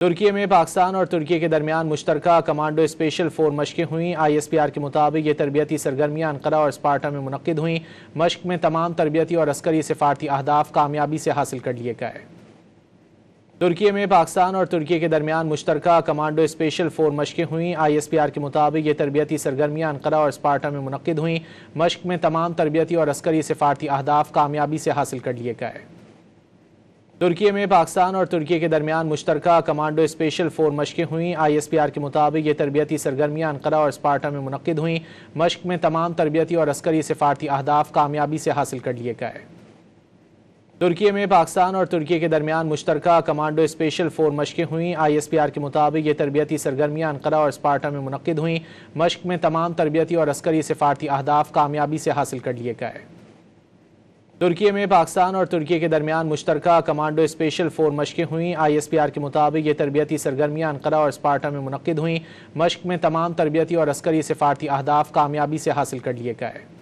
ترکی میں پاکستان اور ترکی کے درمیان مشترکہ کمانڈو اسپیشل فورس مشقیں ہوئیں۔ ISPR کے مطابق یہ تربیتی سرگرمیاں انقرہ اور اسپارٹا میں منعقد ہوئیں۔ مشق میں تمام تربیتی اور عسکری سفارتی اہداف کامیابی سے حاصل کر لیے گئے۔ ترکی میں پاکستان اور ترکی کے درمیان مشترکہ کمانڈو اسپیشل فورس مشقیں ہوئیں۔ ISPR کے مطابق یہ تربیتی سرگرمیاں انقرہ اور اسپارٹا میں منعقد ہوئیں۔ مشق میں تمام تربیتی اور عسکری سفارتی اہداف کامیابی سے حاصل کر لیے گئے۔ ترکی میں پاکستان اور ترکی کے درمیان مشترکہ کمانڈو اسپیشل فورس مشقیں ہوئیں۔ ISPR کے مطابق یہ تربیتی سرگرمیاں انقرہ اور اسپارٹا میں منعقد ہوئیں۔ مشق میں تمام تربیتی اور عسکری سفارتی اہداف کامیابی سے حاصل کر لیے گئے۔ ترکی میں پاکستان اور ترکی کے درمیان مشترکہ کمانڈو اسپیشل فورس مشقیں ہوئیں۔ ISPR کے مطابق یہ تربیتی سرگرمیاں انقرہ اور اسپارٹا میں منعقد ہوئیں۔ مشق میں تمام تربیتی اور عسکری سفارتی اہداف کامیابی سے حاصل کر لیے گئے۔ ترکی میں پاکستان اور ترکی کے درمیان مشترکہ کمانڈو اسپیشل فورس مشقیں ہوئیں۔ ISPR کے مطابق یہ تربیتی سرگرمیاں انقرہ اور اسپارٹا میں منعقد ہوئیں۔ مشق میں تمام تربیتی اور عسکری سفارتی اہداف کامیابی سے حاصل کر لیے گئے۔